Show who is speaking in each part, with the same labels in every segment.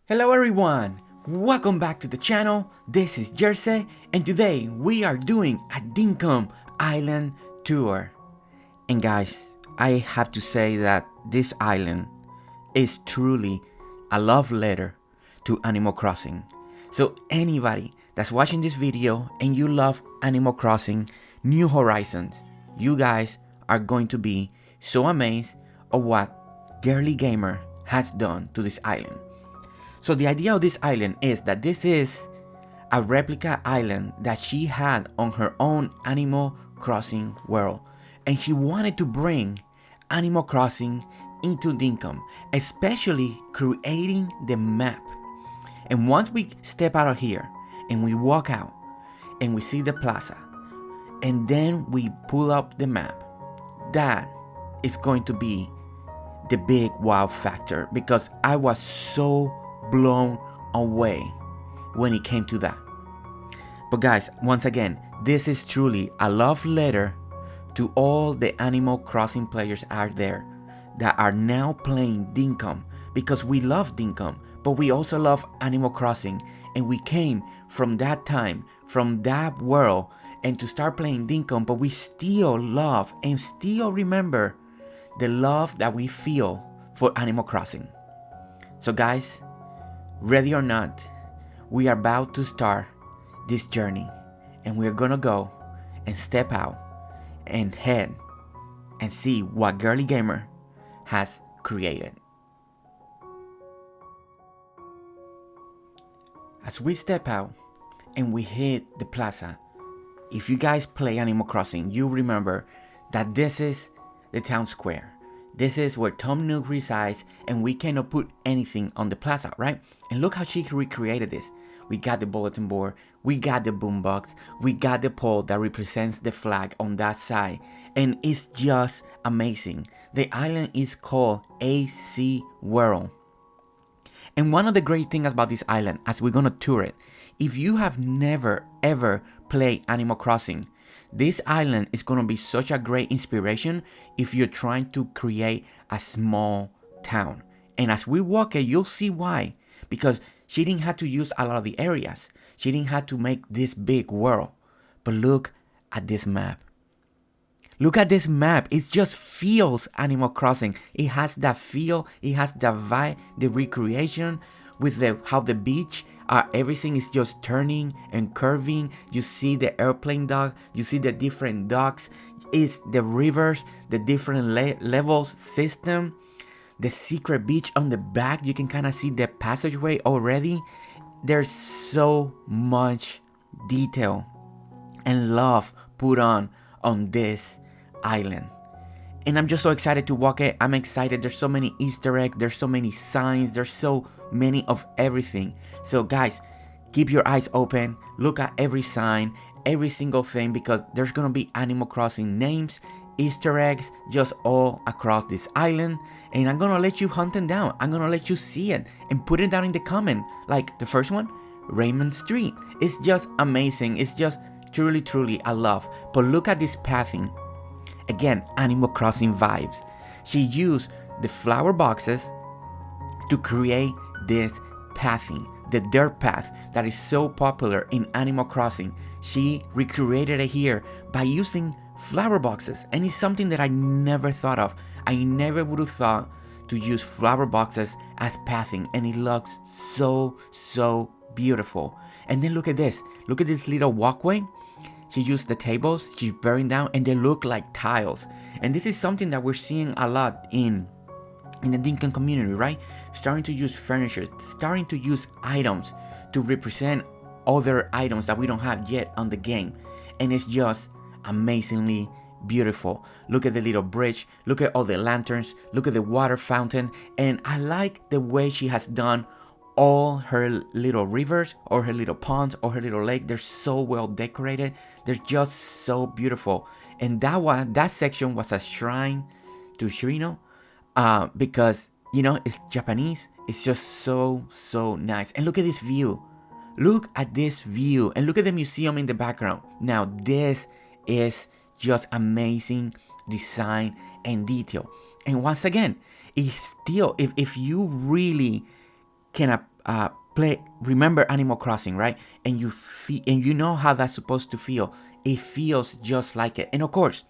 Speaker 1: Hello everyone, welcome back to the channel. This is Jersey and today we are doing a Dinkum Island tour. And guys, I have to say that this island is truly a love letter to Animal Crossing. So anybody that's watching this video and you love Animal Crossing New Horizons, you guys are going to be so amazed of what GirlyGamer has done to this island. So the idea of this island is that this is a replica island that she had on her own Animal Crossing world. And she wanted to bring Animal Crossing into Dinkum, especially creating the map. And once we step out of here and we walk out and we see the plaza and then we pull up the map, that is going to be the big wow factor, because I was so blown away when it came to that. But guys, once again, this is truly a love letter to all the Animal Crossing players out there that are now playing Dinkum, because we love Dinkum, but we also love Animal Crossing, and we came from that time, from that world, and to start playing Dinkum, but we still love and still remember the love that we feel for Animal Crossing. So guys, ready or not, we are about to start this journey, and we're gonna go and step out and head and see what GirlyGamer has created. As we step out and we hit the plaza, if you guys play Animal Crossing, you remember that this is the town square. This is where Tom Nook resides, and we cannot put anything on the plaza, right? And look how she recreated this. We got the bulletin board, we got the boombox, we got the pole that represents the flag on that side, and it's just amazing. The island is called AC World. And one of the great things about this island, as we're gonna tour it, if you have never ever played Animal Crossing, this island is going to be such a great inspiration if you're trying to create a small town. And as we walk it, you'll see why. Because she didn't have to use a lot of the areas. She didn't have to make this big world. But look at this map. Look at this map. It just feels Animal Crossing. It has that feel. It has that vibe, the recreation with how the beach, everything is just turning and curving. You see the airplane dock, you see the different docks, it's the rivers, the different levels system, the secret beach on the back. You can kind of see the passageway already. There's so much detail and love put on this island. And I'm just so excited to walk it. I'm excited. There's so many Easter eggs. There's so many signs. There's so many of everything. So guys, keep your eyes open. Look at every sign, every single thing, because there's going to be Animal Crossing names, Easter eggs, just all across this island. And I'm going to let you hunt them down. I'm going to let you see it and put it down in the comment. Like the first one, Raymond Street. It's just amazing. It's just truly, truly a love. But look at this pathing. Again, Animal Crossing vibes. She used the flower boxes to create this pathing, the dirt path that is so popular in Animal Crossing. She recreated it here by using flower boxes, and it's something that I never thought of. I never would have thought to use flower boxes as pathing, and it looks so beautiful. And then look at this little walkway. She used the tables, she's burning down, and they look like tiles. And this is something that we're seeing a lot in the Dinkum community, right? Starting to use furniture, starting to use items to represent other items that we don't have yet on the game. And it's just amazingly beautiful. Look at the little bridge, look at all the lanterns, look at the water fountain. And I like the way she has done all her little rivers or her little ponds or her little lake. They're so well decorated. They're just so beautiful. And that section was a shrine to Shirino, because it's Japanese. It's just so nice. And look at this view. Look at this view, and look at the museum in the background. Now this is just amazing design and detail. And once again, it's still, if you really can remember Animal Crossing, right? And you know how that's supposed to feel. It feels just like it. And of course,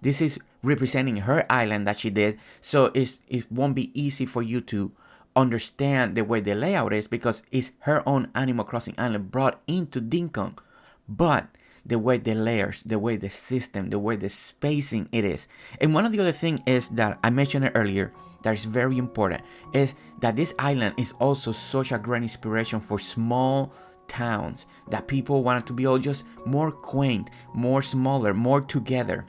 Speaker 1: this is representing her island that she did, so it won't be easy for you to understand the way the layout is, because it's her own Animal Crossing island brought into Dinkum. But the way the layers, the way the system, the way the spacing it is. And one of the other things is that I mentioned it earlier, that is very important, is that this island is also such a great inspiration for small towns that people wanted to be all just more quaint, more smaller, more together.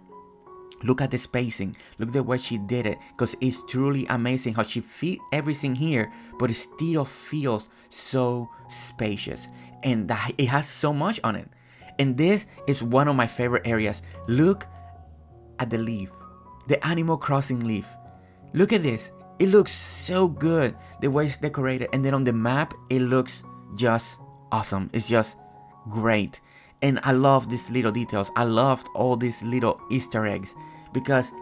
Speaker 1: Look at the spacing, look at the way she did it, because it's truly amazing how she fit everything here, but it still feels so spacious, and that it has so much on it. And this is one of my favorite areas. Look at the leaf, the Animal Crossing leaf. Look at this, it looks so good, the way it's decorated, and then on the map, it looks just awesome. It's just great. And I love these little details. I loved all these little Easter eggs because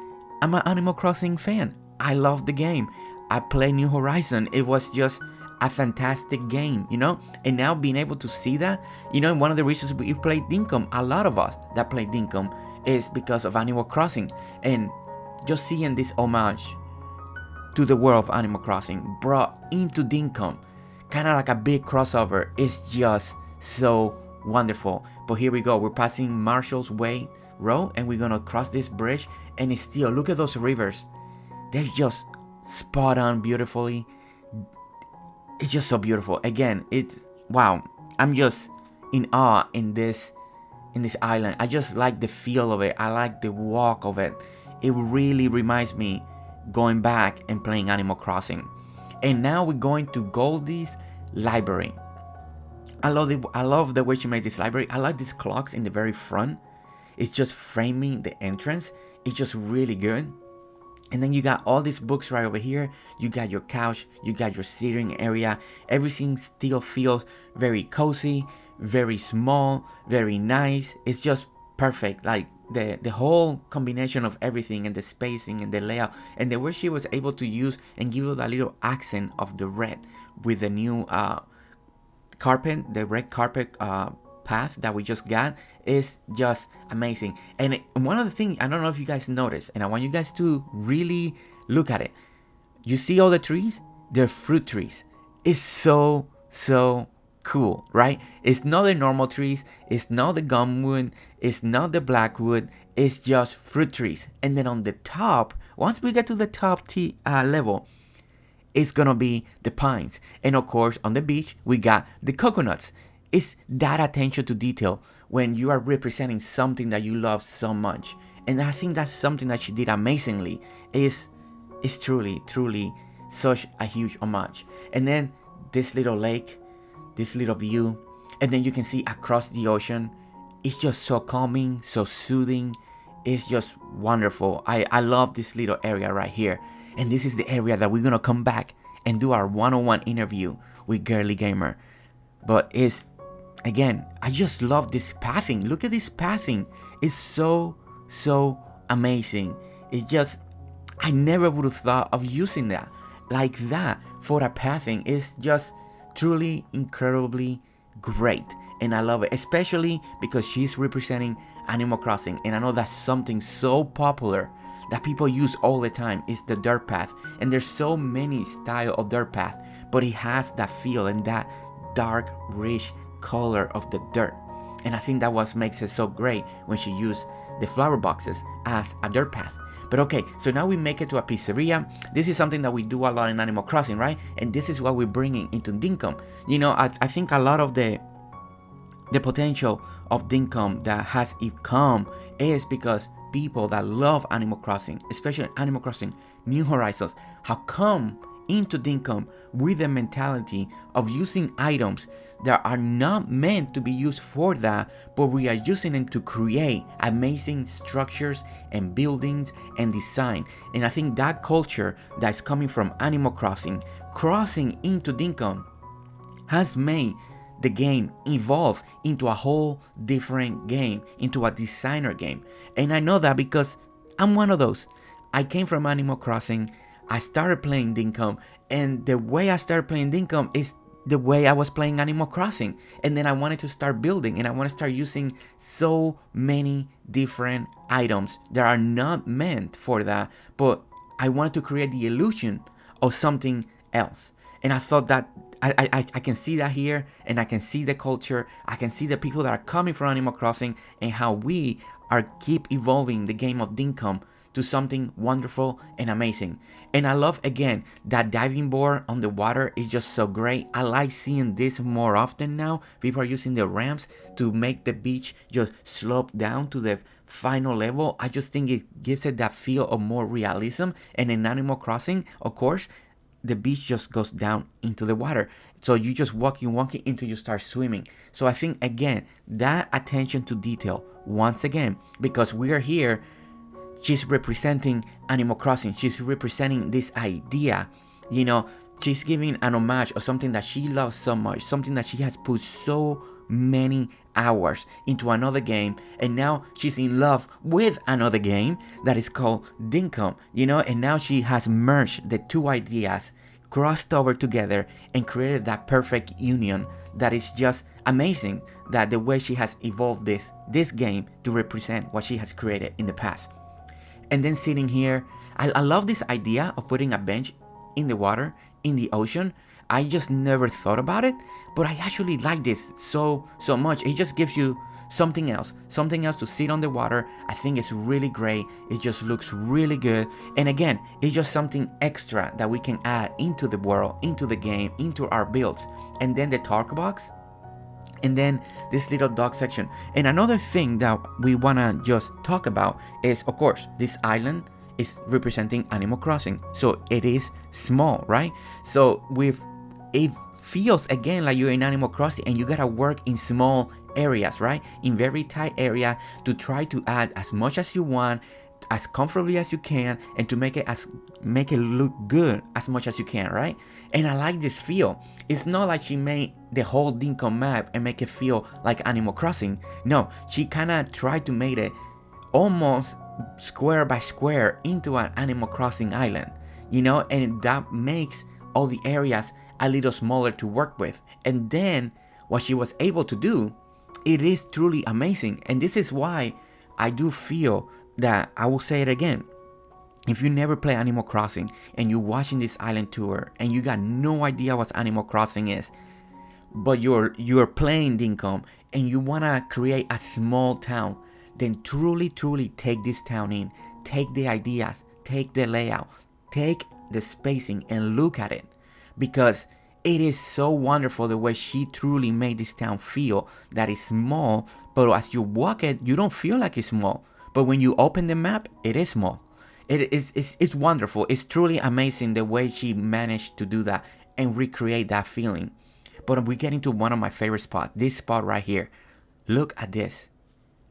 Speaker 1: I'm an Animal Crossing fan. I love the game. I play New Horizon. It was just a fantastic game, you know? And now being able to see that, you know, one of the reasons we play Dinkum, a lot of us that play Dinkum, is because of Animal Crossing. And just seeing this homage to the world of Animal Crossing brought into Dinkum, kind of like a big crossover, is just so wonderful. But here we go, we're passing Marshall's Way Road and we're gonna cross this bridge, and it's still, look at those rivers, they're just spot on beautifully. It's just so beautiful. Again, it's wow, I'm just in awe in this island. I just like the feel of it, I like the walk of it. It really reminds me going back and playing Animal Crossing. And now we're going to Goldie's library. I love the way she made this library. I like these clocks in the very front. It's just framing the entrance. It's just really good. And then you got all these books right over here. You got your couch. You got your sitting area. Everything still feels very cozy, very small, very nice. It's just perfect. Like the whole combination of everything, and the spacing and the layout, and the way she was able to use and give it that little accent of the red with the new carpet, the red carpet path that we just got, is just amazing. And one of the things, I don't know if you guys noticed, and I want you guys to really look at it. You see all the trees? They're fruit trees. It's so cool, right? It's not the normal trees, it's not the gumwood, it's not the blackwood, it's just fruit trees. And then on the top, once we get to the top level, it's gonna be the pines. And of course, on the beach, we got the coconuts. It's that attention to detail when you are representing something that you love so much. And I think that's something that she did amazingly. It's truly such a huge homage. And then this little lake, this little view, and then you can see across the ocean. It's just so calming, so soothing. It's just wonderful. I love this little area right here. And this is the area that we're gonna come back and do our one-on-one interview with GirlyGamer. But it's, again, I just love this pathing. Look at this pathing. It's so amazing. It's just, I never would have thought of using that like that for a pathing. It's just truly incredibly great, and I love it, especially because she's representing Animal Crossing, and I know that's something so popular that people use all the time is the dirt path. And there's so many style of dirt path, but it has that feel and that dark rich color of the dirt. And I think that what makes it so great when she used the flower boxes as a dirt path. But okay, so now we make it to a pizzeria. This is something that we do a lot in Animal Crossing, right? And this is what we're bringing into Dinkum. You know, I think a lot of the potential of Dinkum that has come is because people that love Animal Crossing, especially Animal Crossing New Horizons, have come into Dinkum with the mentality of using items that are not meant to be used for that, but we are using them to create amazing structures and buildings and design. And I think that culture that's coming from Animal Crossing crossing into Dinkum has made the game evolve into a whole different game, into a designer game. And I know that because I'm one of those. I came from Animal Crossing. I started playing Dinkum, and the way I started playing Dinkum is the way I was playing Animal Crossing. And then I wanted to start building, and I want to start using so many different items that are not meant for that, but I wanted to create the illusion of something else. And I thought that I can see that here, and I can see the culture, I can see the people that are coming from Animal Crossing, and how we are keep evolving the game of Dinkum to something wonderful and amazing. And I love, again, that diving board on the water is just so great. I like seeing this more often now. People are using the ramps to make the beach just slope down to the final level. I just think it gives it that feel of more realism. And in Animal Crossing, of course, the beach just goes down into the water. So you just walking until you start swimming. So I think, again, that attention to detail, once again, because we are here, she's representing Animal Crossing. She's representing this idea, you know, she's giving an homage of something that she loves so much, something that she has put so many hours into another game, and now she's in love with another game that is called Dinkum, you know, and now she has merged the two ideas, crossed over together, and created that perfect union that is just amazing, that the way she has evolved this game to represent what she has created in the past. And then sitting here, I love this idea of putting a bench in the water, in the ocean. I just never thought about it, but I actually like this so much. It just gives you something else to sit on the water. I think it's really great. It just looks really good. And again, it's just something extra that we can add into the world, into the game, into our builds. And then the talk box, and then this little dog section. And another thing that we wanna just talk about is, of course, this island is representing Animal Crossing, so it is small, right? So it feels again like you're in Animal Crossing, and you gotta work in small areas, right? In very tight area, to try to add as much as you want, as comfortably as you can, and to make it look good as much as you can, right? And I like this feel. It's not like she made the whole Dinkum map and make it feel like Animal Crossing. No, she kind of tried to make it almost square by square into an Animal Crossing island, you know, and that makes all the areas a little smaller to work with. And then what she was able to do, it is truly amazing. And this is why I do feel that, I will say it again, if you never play Animal Crossing and you're watching this island tour and you got no idea what Animal Crossing is, but you're playing Dinkum and you want to create a small town, then truly take this town in, take the ideas, take the layout, take the spacing, and look at it, because it is so wonderful the way she truly made this town feel that it's small, but as you walk it, you don't feel like it's small. But when you open the map, it is small. It's wonderful. It's truly amazing the way she managed to do that and recreate that feeling. But we get into one of my favorite spots, this spot right here. Look at this.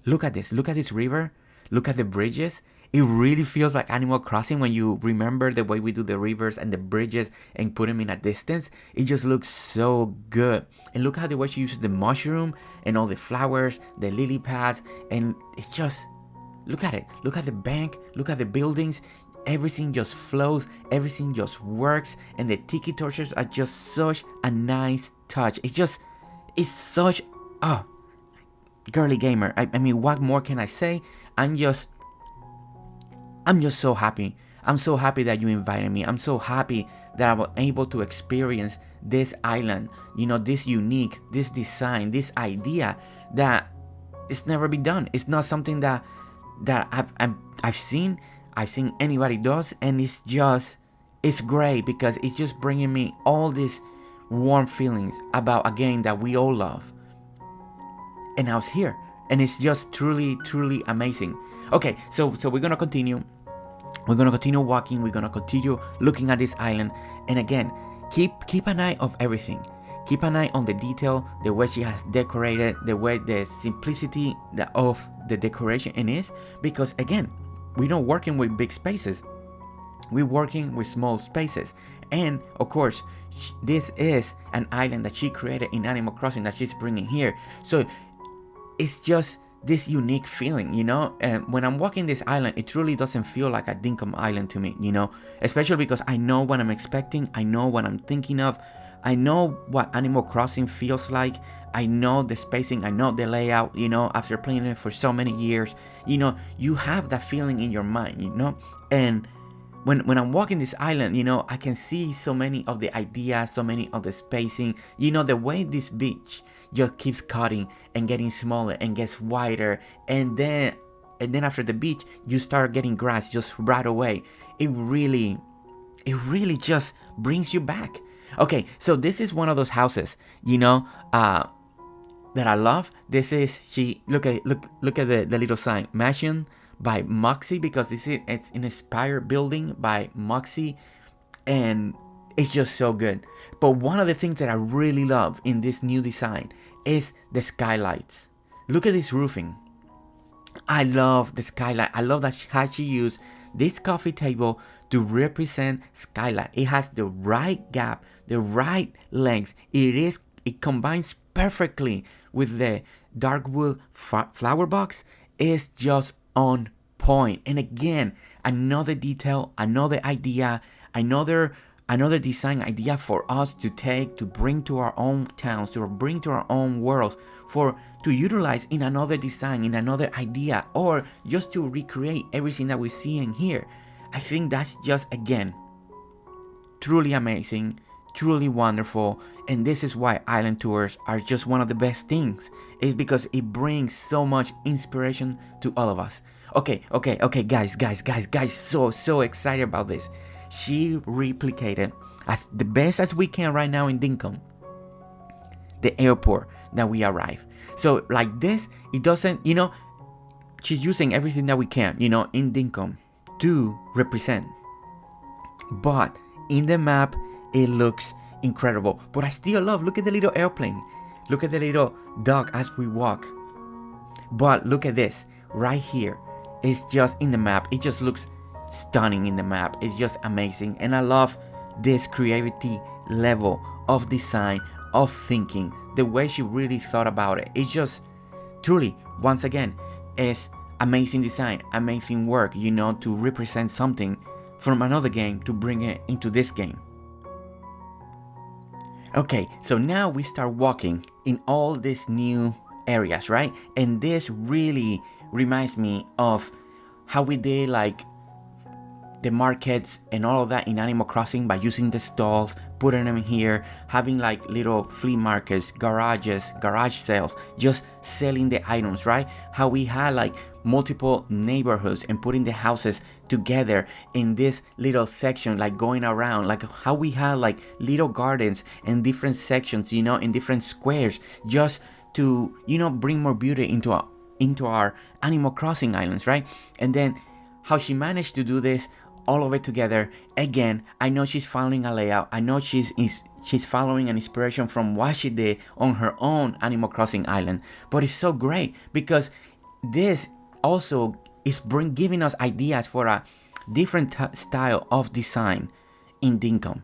Speaker 1: Look at this. Look at this river. Look at the bridges. It really feels like Animal Crossing when you remember the way we do the rivers and the bridges and put them in a distance. It just looks so good. And look how the way she uses the mushroom and all the flowers, the lily pads, and it's just, look at it. Look at the bank. Look at the buildings. Everything just flows. Everything just works. And the tiki torches are just such a nice touch. It's such, GirlyGamer. I mean, what more can I say? I'm just so happy. I'm so happy that you invited me. I'm so happy that I was able to experience this island, you know, this unique, this design, this idea that it's never been done. It's not something that I've seen anybody does, and it's great because it's just bringing me all these warm feelings about a game that we all love. And I was here, and it's just truly amazing. Okay, so we're gonna continue. We're gonna continue walking. We're gonna continue looking at this island. And again, keep an eye of everything. Keep an eye on the detail, the way she has decorated, the simplicity of the decoration is. Because again, we're not working with big spaces. We're working with small spaces. And of course, this is an island that she created in Animal Crossing that she's bringing here. So it's just this unique feeling, you know. And when I'm walking this island, it truly doesn't feel like a Dinkum island to me, you know, especially because I know what I'm expecting, I know what I'm thinking of, I know what Animal Crossing feels like, I know the spacing, I know the layout, you know, after playing it for so many years, you know, you have that feeling in your mind, you know. And when I'm walking this island, you know, I can see so many of the ideas, so many of the spacing, you know, the way this beach just keeps cutting and getting smaller and gets wider, and then after the beach you start getting grass just right away. It really just brings you back. Okay, so this is one of those houses, you know, that I love. This is, look at the little sign, Mansion by Moxie, because it's an inspired building by Moxie, and it's just so good. But one of the things that I really love in this new design is the skylights. Look at this roofing. I love the skylight. I love that how she used this coffee table to represent skylight. It has the right gap, the right length. It combines perfectly with the dark wood flower box. It's just on point. And again, another detail, another idea, another design idea for us to take, to bring to our own towns, to bring to our own worlds, to utilize in another design, in another idea, or just to recreate everything that we see in here. I think that's just, again, truly amazing, truly wonderful. And this is why island tours are just one of the best things, is because it brings so much inspiration to all of us. Okay, guys, so excited about this. She replicated as the best as we can right now in Dinkum, the airport that we arrive. So like this, it doesn't, you know, she's using everything that we can, you know, in Dinkum to represent. But in the map, it looks incredible. But I still love, look at the little airplane. Look at the little dog as we walk. But look at this, right here. It's just in the map. It just looks stunning in the map. It's just amazing. And I love this creativity level of design, of thinking, the way she really thought about it. It's just truly, once again, is amazing design, amazing work, you know, to represent something from another game to bring it into this game. Okay, so now we start walking in all these new areas, right? And this really reminds me of how we did like the markets and all of that in Animal Crossing by using the stalls, putting them in here, having like little flea markets, garages, garage sales, just selling the items, right? How we had like multiple neighborhoods and putting the houses together in this little section, like going around, like how we had like little gardens and different sections, you know, in different squares, just to, you know, bring more beauty into our Animal Crossing islands, right? And then how she managed to do this all of it together. Again, I know she's following a layout. I know she's following an inspiration from what she did on her own Animal Crossing island. But it's so great because this also is giving us ideas for a different style of design in Dinkum.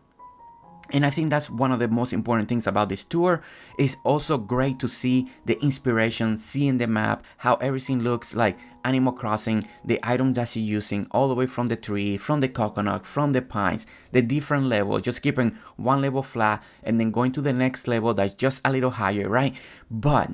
Speaker 1: And I think that's one of the most important things about this tour. It's also great to see the inspiration, seeing the map, how everything looks like Animal Crossing, the items that she's using, all the way from the tree, from the coconut, from the pines, the different levels, just keeping one level flat and then going to the next level that's just a little higher, right? But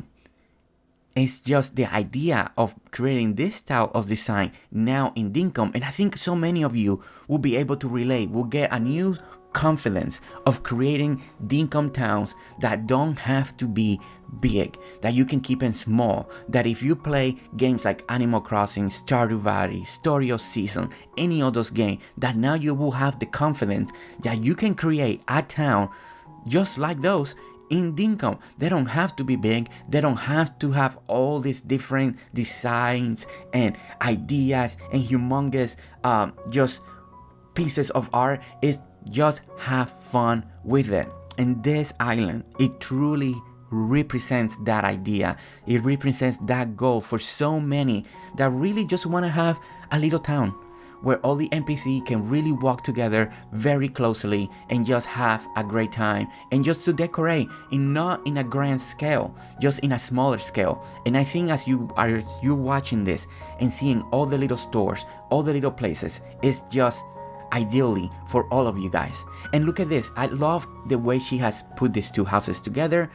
Speaker 1: it's just the idea of creating this style of design now in Dinkum. And I think so many of you will be able to relate, will get a new confidence of creating Dinkum towns that don't have to be big, that you can keep them small, that if you play games like Animal Crossing, Stardew Valley, Story of Season, any of those games, that now you will have the confidence that you can create a town just like those in Dinkum. They don't have to be big, they don't have to have all these different designs and ideas and humongous just pieces of art. It's just have fun with it. And this island, it truly represents that idea. It represents that goal for so many that really just want to have a little town where all the NPC can really walk together very closely and just have a great time, and just to decorate not in a grand scale, just in a smaller scale. And I think as you're watching this and seeing all the little stores, all the little places, it's just ideally for all of you guys. And look at this, I love the way she has put these two houses together,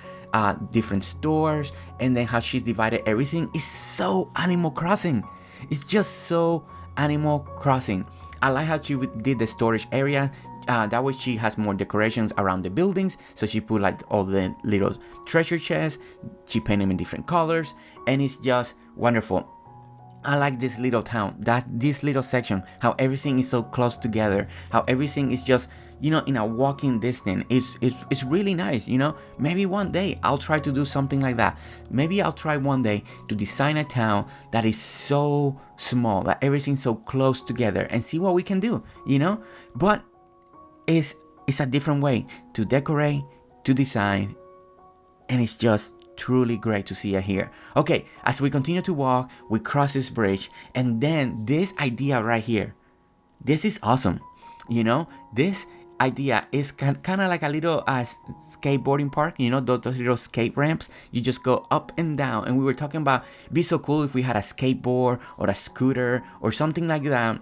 Speaker 1: different stores, and then how she's divided everything is so Animal Crossing. It's just so Animal Crossing. I like how she did the storage area. That way she has more decorations around the buildings. So she put like all the little treasure chests. She painted them in different colors, and it's just wonderful. I like this little town, this little section, how everything is so close together, how everything is just, you know, in a walking distance. It's really nice, you know. Maybe one day I'll try to do something like that. Maybe I'll try one day to design a town that is so small, that everything's so close together, and see what we can do, you know. But it's a different way to decorate, to design, and it's just truly great to see it here. Okay, as we continue to walk, we cross this bridge, and then this idea right here, this is awesome. You know, this idea is kind of like a little skateboarding park, you know, those little skate ramps. You just go up and down, and we were talking about it'd be so cool if we had a skateboard or a scooter or something like that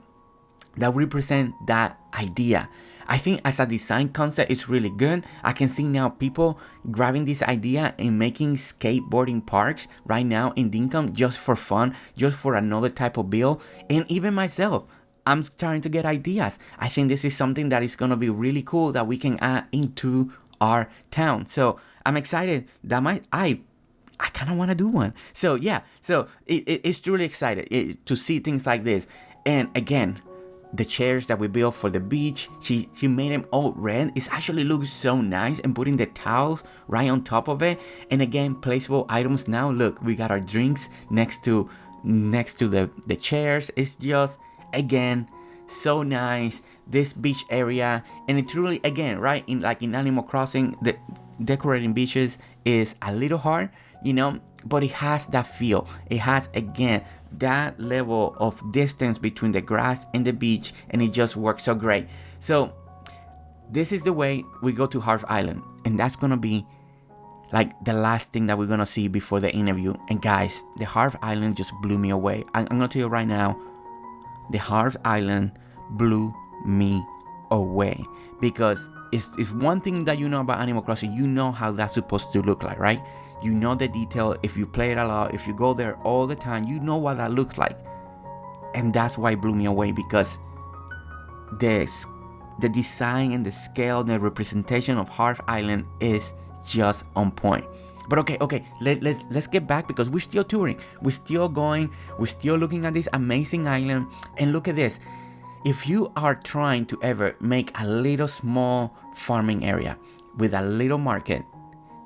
Speaker 1: that represent that idea. I think as a design concept, it's really good. I can see now people grabbing this idea and making skateboarding parks right now in Dinkum just for fun, just for another type of build. And even myself, I'm starting to get ideas. I think this is something that is going to be really cool that we can add into our town. So I'm excited that I kind of want to do one. So yeah, so it's truly excited to see things like this. And again, the chairs that we built for the beach, she made them all red. It actually looks so nice, and putting the towels right on top of it. And again, placeable items. Now look, we got our drinks next to the chairs. It's just, again, so nice, this beach area. And it truly, again, right, in Animal Crossing, the decorating beaches is a little hard, you know, but it has that feel. It has, again, that level of distance between the grass and the beach, and it just works so great. So this is the way we go to Harv Island, and that's gonna be like the last thing that we're gonna see before the interview. And guys, the Harv Island just blew me away. I'm gonna tell you right now, the Harv Island blew me away, because it's one thing that you know about Animal Crossing. You know how that's supposed to look like, right? You know the detail. If you play it a lot, if you go there all the time, you know what that looks like. And that's why it blew me away, because the design and the scale and the representation of Harv Island is just on point. But okay, let's get back, because we're still touring, we're still going, we're still looking at this amazing island. And look at this. If you are trying to ever make a little small farming area with a little market,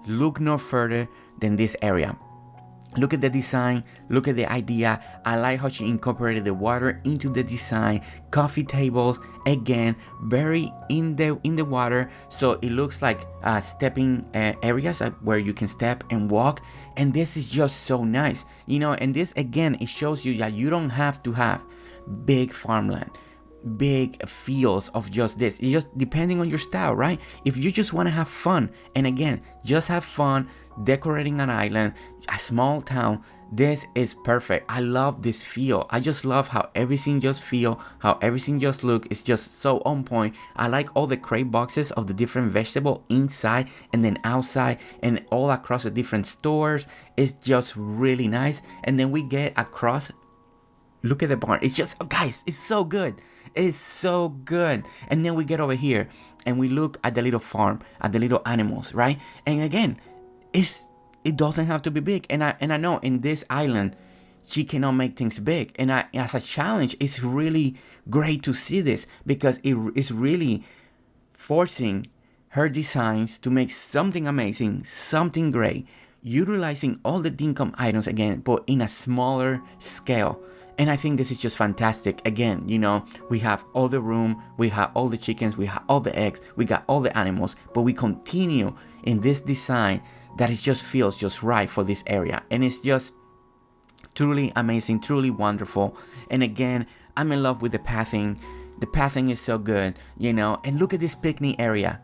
Speaker 1: look no further than this area. Look at the design, look at the idea. I like how she incorporated the water into the design. Coffee tables, again, very in the water, so it looks like stepping areas where you can step and walk. And this is just so nice, you know. And this, again, it shows you that you don't have to have big farmland, big fields of just this. It's just depending on your style, right? If you just want to have fun, and again, just have fun decorating an island, a small town, this is perfect. I love this feel. I just love how everything just feel, how everything just look. It's just so on point. I like all the crate boxes of the different vegetable inside and then outside and all across the different stores. It's just really nice. And then we get across, look at the barn. It's just, guys, it's so good. It's so good. And then we get over here and we look at the little farm, at the little animals, right? And again, it doesn't have to be big. And I know in this island, she cannot make things big. And as a challenge, it's really great to see this, because it is really forcing her designs to make something amazing, something great, utilizing all the Dinkum items again, but in a smaller scale. And I think this is just fantastic. Again, you know, we have all the room, we have all the chickens, we have all the eggs, we got all the animals, but we continue in this design that it just feels just right for this area. And it's just truly amazing, truly wonderful. And again, I'm in love with the pathing. The pathing is so good, you know. And look at this picnic area.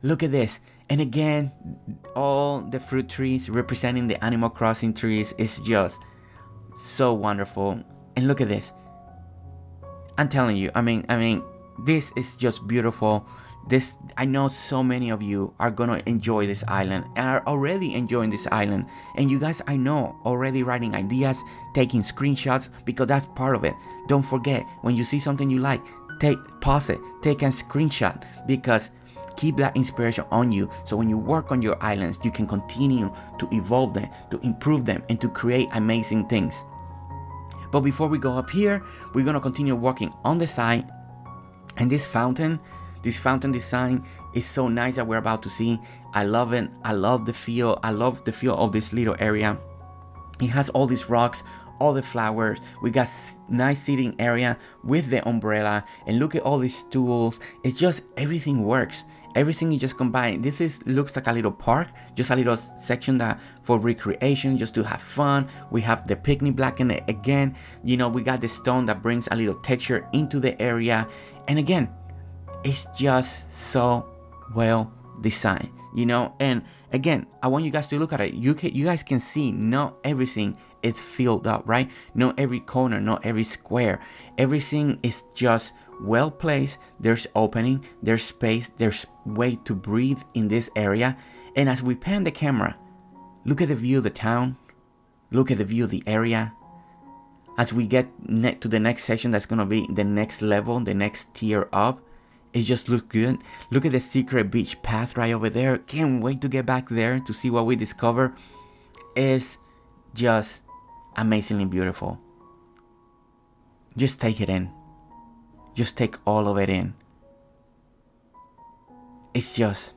Speaker 1: Look at this. And again, all the fruit trees representing the Animal Crossing trees is just so wonderful. And look at this. I'm telling you, I mean, this is just beautiful. This, I know so many of you are gonna enjoy this island and are already enjoying this island. And you guys, I know, already writing ideas, taking screenshots, because that's part of it. Don't forget, when you see something you like, pause it, take a screenshot, because keep that inspiration on you, so when you work on your islands, you can continue to evolve them, to improve them, and to create amazing things. But before we go up here, we're gonna continue working on the side. And this fountain design is so nice that we're about to see. I love it. I love the feel. I love the feel of this little area. It has all these rocks, all the flowers. We got nice seating area with the umbrella, and look at all these stools. It's just, everything works. Everything is just combined. This looks like a little park, just a little section that for recreation, just to have fun. We have the picnic blanket again. You know, we got the stone that brings a little texture into the area. And again, it's just so well designed, you know. And again, I want you guys to look at it. You guys can see not everything is filled up, right? Not every corner, not every square. Everything is just well placed. There's opening, there's space, there's way to breathe in this area. And as we pan the camera, look at the view of the town. Look at the view of the area. As we get to the next section, that's gonna be the next level, the next tier up. It just looks good. Look at the secret beach path right over there. Can't wait to get back there to see what we discover. It's just amazingly beautiful. Just take it in. Just take all of it in. It's just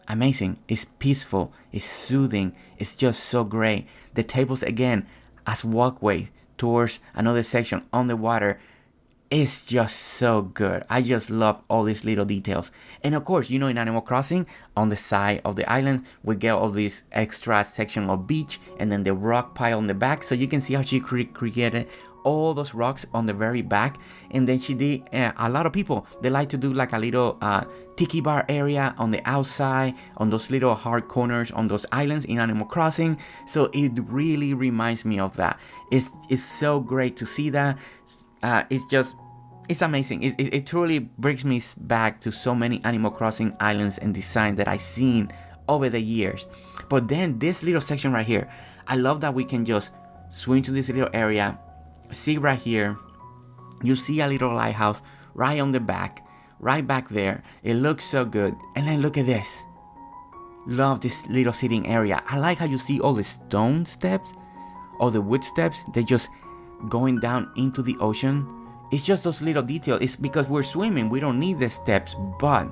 Speaker 1: amazing. It's peaceful. It's soothing. It's just so great. The tables again as walkway towards another section on the water. It's just so good. I just love all these little details. And of course, you know, in Animal Crossing, on the side of the island, we get all this extra section of beach and then the rock pile on the back. So you can see how she created all those rocks on the very back. And then she did, a lot of people, they like to do like a little tiki bar area on the outside, on those little hard corners on those islands in Animal Crossing. So it really reminds me of that. It's so great to see that. It's amazing. It truly brings me back to so many Animal Crossing islands and design that I've seen over the years. But then this little section right here, I love that we can just swing to this little area. See right here, you see a little lighthouse right on the back, right back there. It looks so good. And then look at this. Love this little sitting area. I like how you see all the stone steps, all the wood steps. They just going down into the ocean. It's just those little details. It's because we're swimming, we don't need the steps, but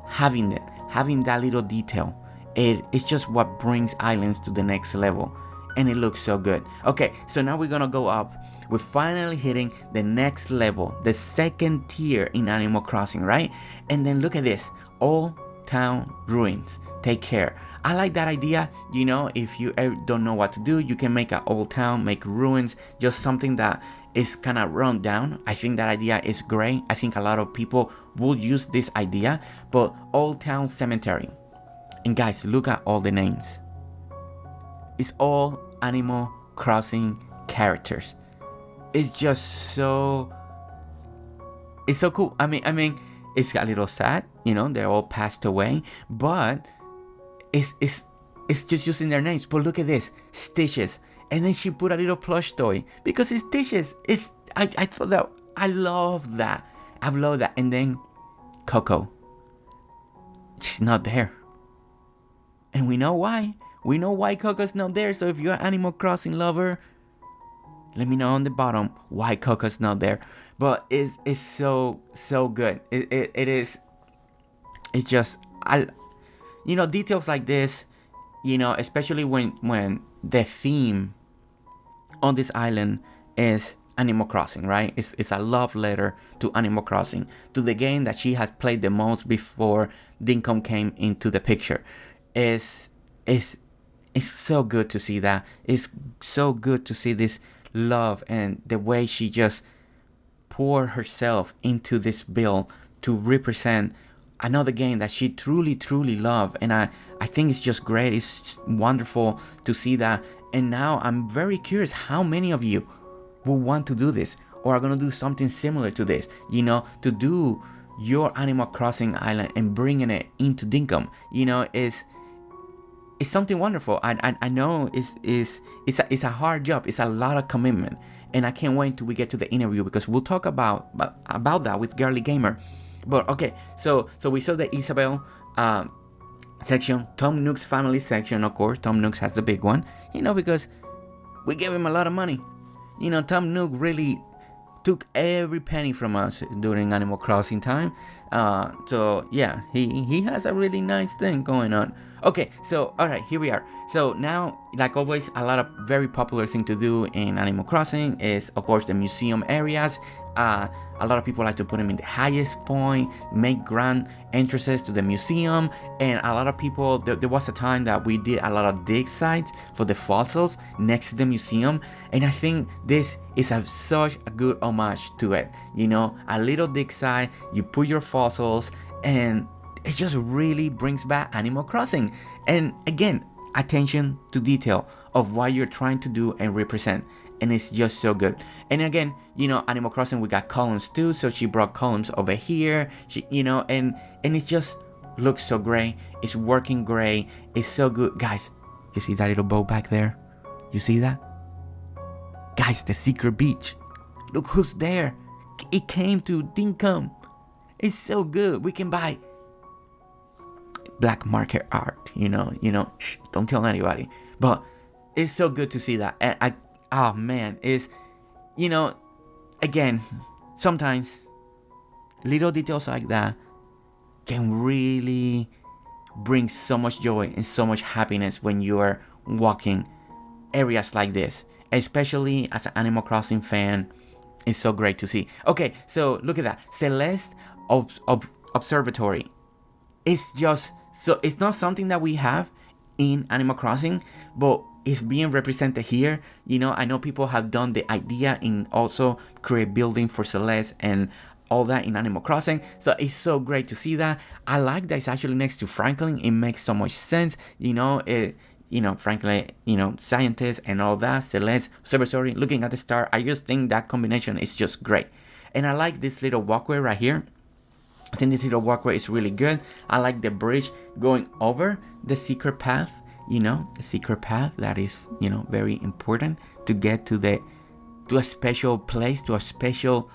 Speaker 1: having that little detail, it's just what brings islands to the next level. And it looks so good. Okay, so now we're gonna go up. We're finally hitting the next level, the second tier in Animal Crossing, right? And then look at this, Old Town Ruins. Take care. I like that idea. You know, if you don't know what to do, you can make an old town, make ruins, just something that is kind of run down. I think that idea is great. I think a lot of people will use this idea. But Old Town Cemetery. And guys, look at all the names. It's all Animal Crossing characters. It's just so... It's so cool. I mean, it's a little sad, you know, they're all passed away, but it's just using their names. But look at this, Stitches, and then she put a little plush toy because it's Stitches. I thought that, I love that. And then Coco, she's not there, and we know why. We know why Coco's not there. So if you're an Animal Crossing lover, let me know on the bottom why Coco's not there. But it's so good. It is. It's just, you know, details like this, you know, especially when the theme on this island is Animal Crossing, right? It's a love letter to Animal Crossing, to the game that she has played the most before Dinkum came into the picture. It's so good to see that. It's so good to see this love and the way she just pour herself into this build to represent another game that she truly loved. And I think it's just great. It's just wonderful to see that. And now I'm very curious how many of you will want to do this or are going to do something similar to this, you know, to do your Animal Crossing island and bringing it into Dinkum, you know, is something wonderful. I know it's a hard job. It's a lot of commitment, and I can't wait till we get to the interview because we'll talk about that with GirlyGamer. But okay, so we saw the Isabel section, Tom Nook's family section. Of course, Tom Nook has the big one, you know, because we gave him a lot of money. You know, Tom Nook really took every penny from us during Animal Crossing time. So yeah, he has a really nice thing going on. Okay, so alright, here we are. So now, like always, a lot of very popular thing to do in Animal Crossing is, of course, the museum areas. A lot of people like to put them in the highest point, make grand entrances to the museum, and a lot of people, there was a time that we did a lot of dig sites for the fossils next to the museum, and I think this is such a good homage to it. You know, a little dig site, you put your fossils, and it just really brings back Animal Crossing. And again, attention to detail of what you're trying to do and represent, and it's just so good. And again, you know, Animal Crossing, we got columns too, so she brought columns over here, you know, and it just looks so great. It's working great. It's so good. Guys, you see that little boat back there? You see that? Guys, the secret beach. Look who's there. It came to Dinkum. It's so good. We can buy black market art, you know, shh, don't tell anybody. But it's so good to see that. And oh man, it's, you know, again, sometimes little details like that can really bring so much joy and so much happiness when you are walking areas like this, especially as an Animal Crossing fan. It's so great to see. Okay, so look at that. Celeste Observatory. It's just, so it's not something that we have in Animal Crossing, but it's being represented here. You know, I know people have done the idea in also create building for Celeste and all that in Animal Crossing. So it's so great to see that. I like that it's actually next to Franklin. It makes so much sense. You know, Franklin, you know, scientists and all that, Celeste Observatory, looking at the star. I just think that combination is just great. And I like this little walkway right here. I think this little walkway is really good. I like the bridge going over the secret path, you know, the secret path that is, you know, very important to get to a special place, to a special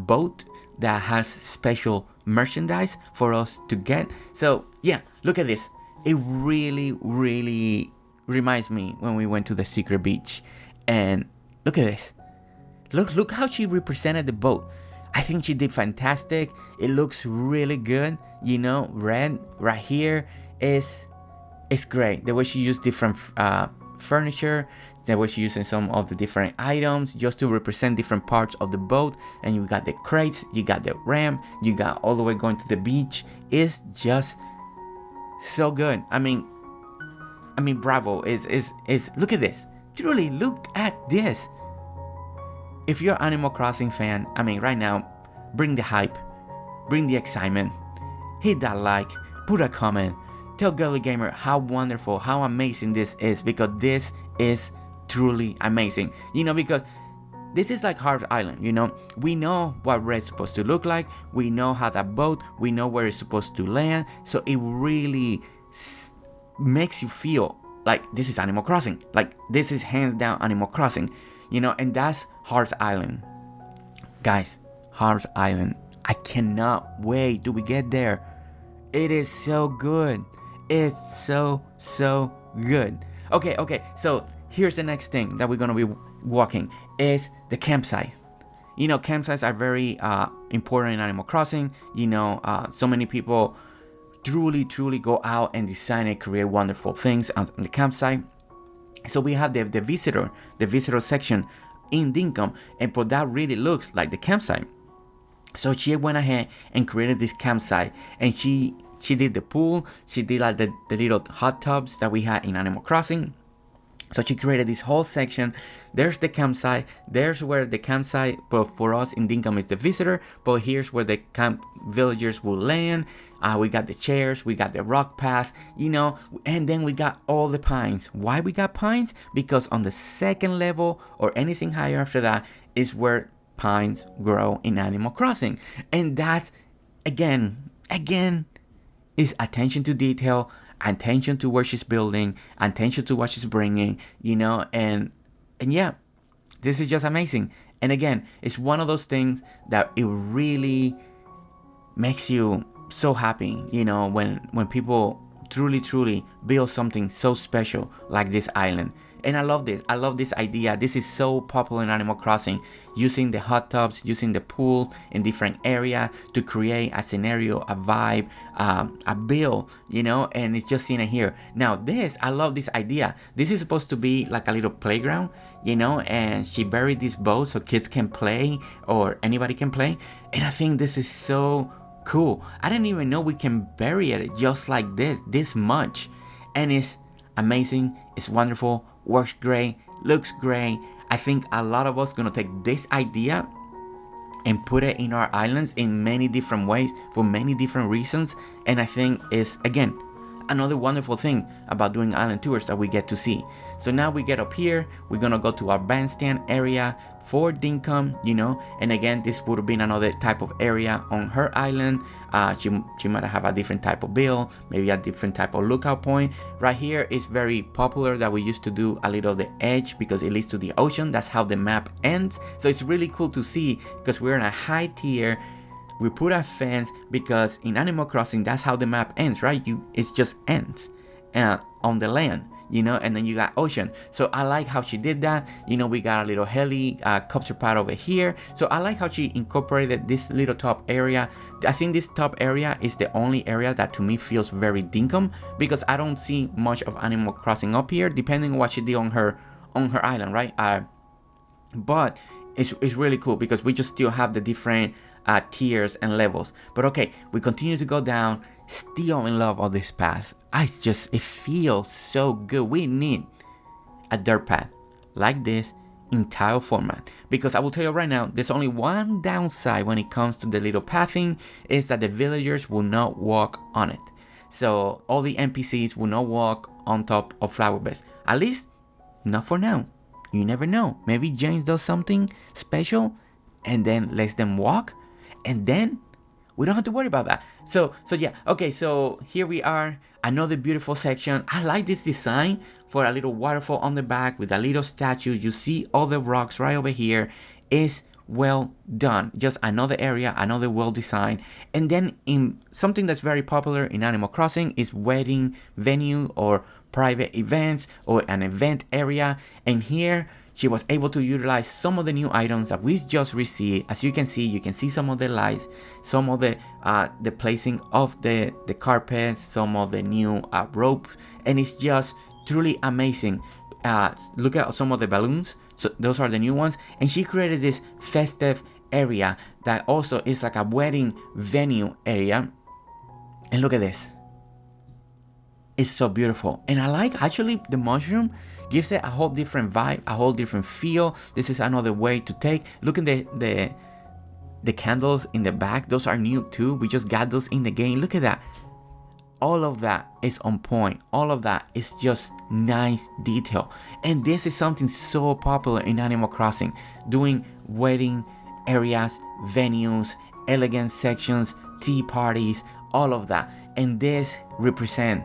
Speaker 1: boat that has special merchandise for us to get. So yeah, look at this. It really reminds me when we went to the secret beach. And look at this. Look how she represented the boat. I think she did fantastic. It looks really good. You know, red right here is great. The way she used different furniture, the way she using some of the different items just to represent different parts of the boat. And you got the crates, you got the ramp, you got all the way going to the beach. It's just so good. I mean, bravo. Is look at this. Truly, look at this. If you're an Animal Crossing fan, I mean, right now, bring the hype, bring the excitement, hit that like, put a comment, tell GirlyGamer how wonderful, how amazing this is, because this is truly amazing. You know, because this is like Harv Island, you know, we know what red's supposed to look like, we know how that boat, we know where it's supposed to land, so it really makes you feel like this is Animal Crossing, like this is hands down Animal Crossing. You know, and that's Harv's Island. Guys, Harv's Island. I cannot wait till we get there. It is so good. It's so good. Okay, so here's the next thing that we're going to be walking is the campsite. You know, campsites are very important in Animal Crossing. You know, so many people truly go out and design and create wonderful things on the campsite. So we have the visitor section in Dinkum, and for that really looks like the campsite. So she went ahead and created this campsite, and she did the pool, she did like the little hot tubs that we had in Animal Crossing, So she created this whole section. There's the campsite. There's where the campsite, but for us in Dinkum is the visitor. But here's where the camp villagers will land. We got the chairs. We got the rock path, you know. And then we got all the pines. Why we got pines? Because on the second level or anything higher after that is where pines grow in Animal Crossing. And that's, again, is attention to detail, attention to where she's building, attention to what she's bringing, you know, and yeah, this is just amazing. And again, it's one of those things that it really makes you so happy, you know, when people truly build something so special like this island. And I love this idea. This is so popular in Animal Crossing, using the hot tubs, using the pool in different area to create a scenario, a vibe, a build, you know, and it's just seen it here. Now I love this idea. This is supposed to be like a little playground, you know, and she buried this boat so kids can play or anybody can play. And I think this is so cool. I didn't even know we can bury it just like this much. And it's amazing, it's wonderful, works great, looks great. I think a lot of us gonna take this idea and put it in our islands in many different ways for many different reasons. And I think it's, again, another wonderful thing about doing island tours that we get to see. So now we get up here, we're gonna go to our bandstand area for Dinkum, you know, and again, this would have been another type of area on her island. She might have a different type of build, maybe a different type of lookout point. Right here is very popular that we used to do a little of the edge because it leads to the ocean. That's how the map ends. So it's really cool to see because we're in a high tier. We put a fence because in Animal Crossing, that's how the map ends, right? It just ends on the land, you know, and then you got ocean. So I like how she did that. You know, we got a little helicopter pad over here. So I like how she incorporated this little top area. I think this top area is the only area that to me feels very Dinkum because I don't see much of Animal Crossing up here, depending on what she did on her island, right? But it's really cool because we just still have the different tiers and levels. But okay, we continue to go down, still in love of this path. It feels so good. We need a dirt path like this in tile format because I will tell you right now, there's only one downside when it comes to the little pathing is that the villagers will not walk on it. So all the NPCs will not walk on top of flower beds, at least not for now. You never know, maybe James does something special and then lets them walk, and then we don't have to worry about that. So yeah, okay, so here we are, another beautiful section. I like this design for a little waterfall on the back with a little statue. You see all the rocks right over here. Is well done. Just another area, another well designed. And then in something that's very popular in Animal Crossing is wedding venue or private events or an event area. And here she was able to utilize some of the new items that we just received. As you can see some of the lights, some of the placing of the carpets, some of the new rope, and it's just truly amazing. Look at some of the balloons. So those are the new ones. And she created this festive area that also is like a wedding venue area. And look at this. It's so beautiful. And I like actually the mushroom gives it a whole different vibe, a whole different feel. This is another way to take. Look at the candles in the back. Those are new too. We just got those in the game. Look at that. All of that is on point. All of that is just nice detail. And this is something so popular in Animal Crossing. Doing wedding areas, venues, elegant sections, tea parties, all of that. And this represents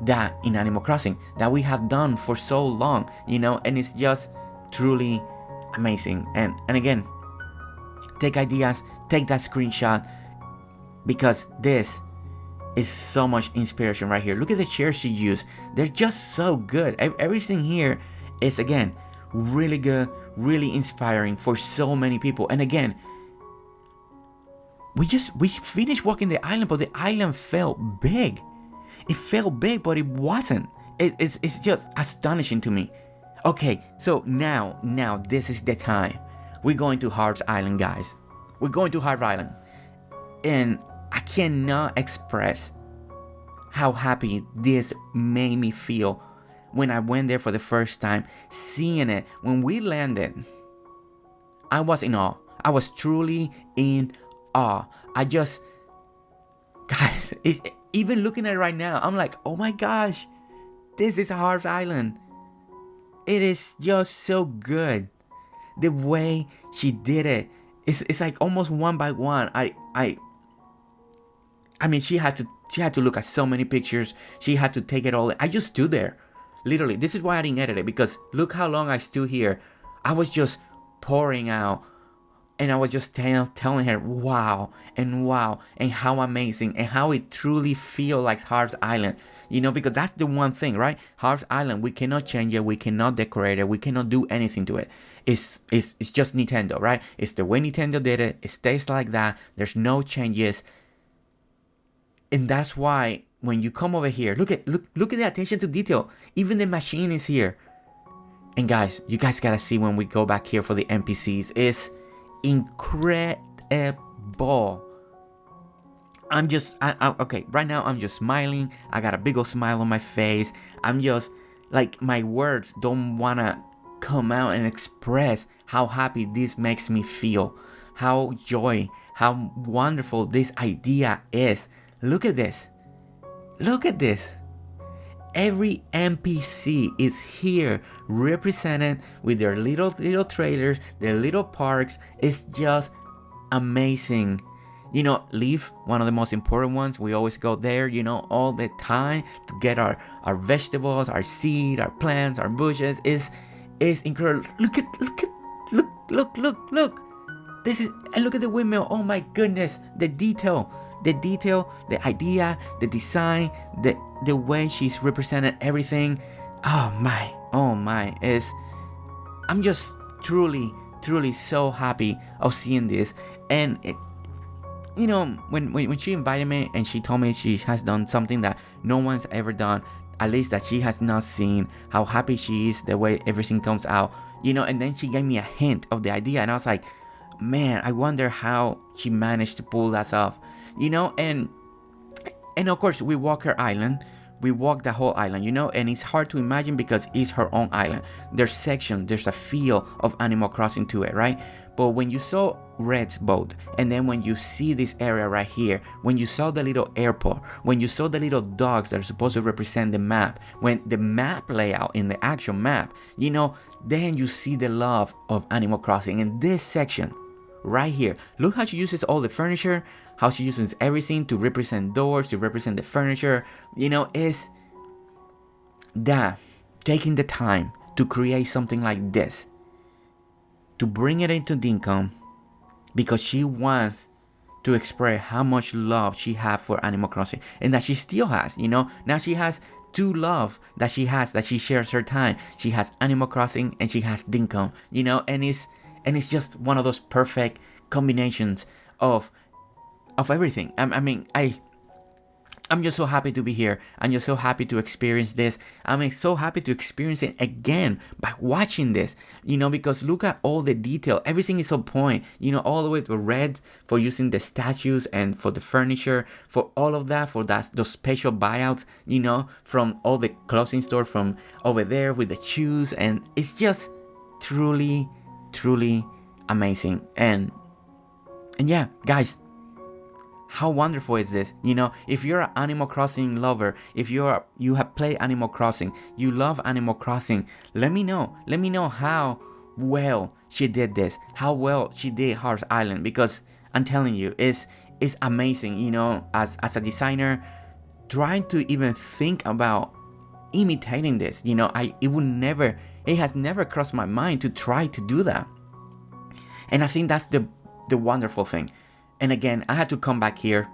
Speaker 1: that in Animal Crossing that we have done for so long, you know, and it's just truly amazing. And again, take ideas, take that screenshot, because this is so much inspiration right here. Look at the chairs she used. They're just so good. Everything here is, again, really good, really inspiring for so many people. And again, we finished walking the island, but the island felt big. It felt big, but it wasn't. It's just astonishing to me. Okay, so now this is the time. We're going to Harv's Island, guys. We're going to Harv Island. And I cannot express how happy this made me feel when I went there for the first time, seeing it. When we landed, I was in awe. I was truly in awe. Guys, even looking at it right now, I'm like, oh my gosh, this is Harv's Island. It is just so good. The way she did it, it's like almost one by one. I mean, she had to look at so many pictures. She had to take it all. I just stood there, literally. This is why I didn't edit it, because look how long I stood here. I was just pouring out, and I was just telling her wow and how amazing and how it truly feels like Harv's Island. You know, because that's the one thing, right? Harv's Island, we cannot change it, we cannot decorate it, we cannot do anything to it. It's just Nintendo, right? It's the way Nintendo did it. It stays like that. There's no changes. And that's why when you come over here, look at the attention to detail. Even the machine is here. And guys, you guys gotta see when we go back here for the NPCs. It's incredible. Okay, right now I'm just smiling. I got a big old smile on my face. I'm just like, my words don't wanna come out and express how happy this makes me feel, how wonderful this idea is. Look at this. Every NPC is here represented with their little trailers, their little parks. It's just amazing. You know, Leaf, one of the most important ones. We always go there, you know, all the time to get our vegetables, our seed, our plants, our bushes. Is incredible. Look. This is, and look at the windmill. Oh my goodness, the detail, the idea, the design, the way she's represented everything. Oh my. I'm just truly so happy of seeing this. And it, you know, when she invited me and she told me she has done something that no one's ever done, at least that she has not seen, how happy she is the way everything comes out, you know. And then she gave me a hint of the idea, and I was like, man, I wonder how she managed to pull that off, you know. And of course, we walk her island. We walk the whole island, you know, and it's hard to imagine because it's her own island. There's sections, there's a feel of Animal Crossing to it, right? But when you saw Red's boat, and then when you see this area right here, when you saw the little airport, when you saw the little dogs that are supposed to represent the map, when the map layout in the actual map, you know, then you see the love of Animal Crossing in this section right here. Look how she uses all the furniture, how she uses everything to represent doors, to represent the furniture. You know, is that taking the time to create something like this, to bring it into Dinkum, because she wants to express how much love she has for Animal Crossing, and that she still has, you know. Now she has two love that she shares her time. She has Animal Crossing and she has Dinkum, you know, and it's just one of those perfect combinations of everything. I'm just so happy to be here. I'm just so happy to experience this. I'm so happy to experience it again by watching this, you know, because look at all the detail. Everything is on point, you know, all the way to Red for using the statues and for the furniture, for all of that, for those special buyouts, you know, from all the clothing store from over there with the shoes. And it's just truly amazing. And yeah, guys, how wonderful is this? You know, if you're an Animal Crossing lover, if you have played Animal Crossing, you love Animal Crossing, let me know how well she did this, how well she did Harv's Island, because I'm telling you, it's amazing. You know, as a designer, trying to even think about imitating this, you know, it has never crossed my mind to try to do that. And I think that's the wonderful thing. And again, I had to come back here.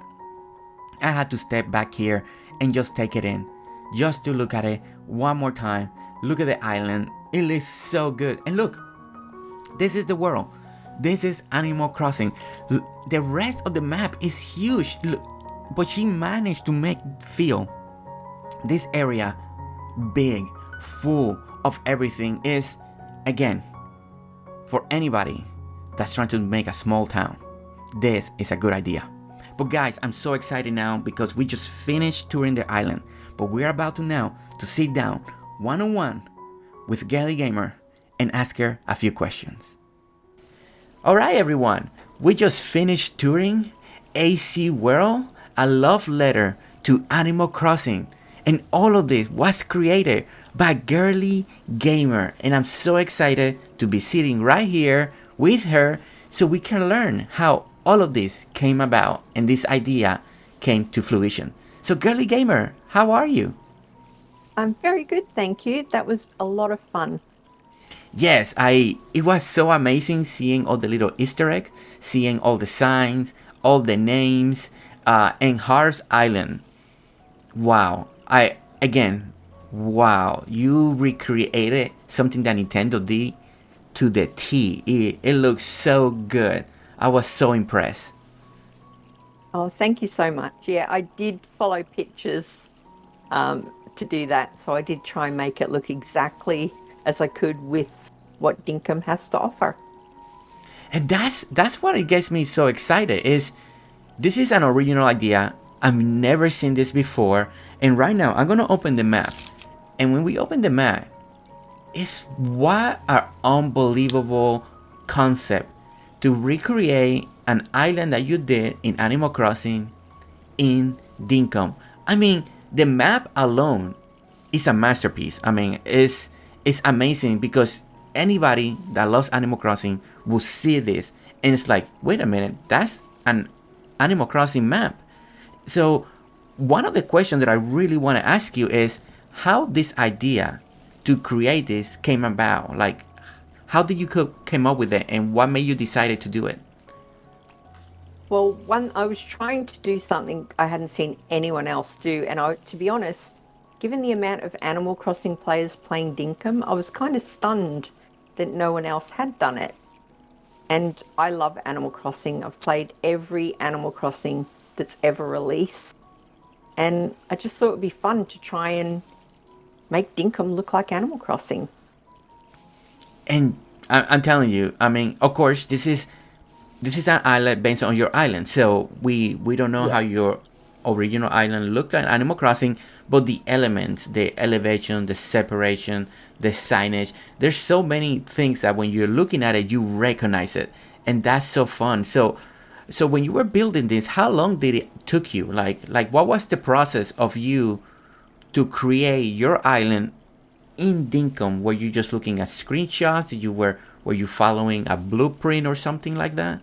Speaker 1: I had to step back here and just take it in, just to look at it one more time. Look at the island. It is so good. And look, this is the world. This is Animal Crossing. The rest of the map is huge, but she managed to feel this area big, full of everything. Is, again, for anybody that's trying to make a small town, this is a good idea. But guys, I'm so excited now because we just finished touring the island, but we're about to now to sit down one-on-one with GirlyGamer and ask her a few questions. Alright everyone, we just finished touring AC World, a love letter to Animal Crossing, and all of this was created by GirlyGamer, and I'm so excited to be sitting right here with her so we can learn how all of this came about and this idea came to fruition. So GirlyGamer, how are you?
Speaker 2: I'm very good, thank you. That was a lot of fun.
Speaker 1: Yes, it was so amazing seeing all the little Easter eggs, seeing all the signs, all the names, and Harv's Island. Wow. Wow, you recreated something that Nintendo did to the T. It looks so good. I was so impressed.
Speaker 2: Oh, thank you so much. Yeah, I did follow pictures to do that. So I did try and make it look exactly as I could with what Dinkum has to offer.
Speaker 1: And that's what it gets me so excited is this is an original idea. I've never seen this before. And right now I'm gonna open the map. And when we open the map, it's what an unbelievable concept to recreate an island that you did in Animal Crossing in Dinkum. I mean, the map alone is a masterpiece. I mean, it's amazing because anybody that loves Animal Crossing will see this and it's like, wait a minute, that's an Animal Crossing map. So one of the questions that I really want to ask you is how this idea to create this came about. Like, how did you came up with it, and what made you decided to do it?
Speaker 2: Well, one, I was trying to do something I hadn't seen anyone else do. And to be honest, given the amount of Animal Crossing players playing Dinkum, I was kind of stunned that no one else had done it. And I love Animal Crossing. I've played every Animal Crossing that's ever released. And I just thought it would be fun to try and make Dinkum look like Animal Crossing.
Speaker 1: And I'm telling you, I mean, of course, this is an island based on your island, so we don't know
Speaker 2: Yeah.
Speaker 1: how your original island looked like Animal Crossing, but the elements, the elevation, the separation, the signage, there's so many things that when you're looking at it, you recognize it, and that's so fun. So when you were building this, how long did it took you? Like what was the process of you to create your island in Dinkum? Were you just looking at screenshots? Were you following a blueprint or something like that?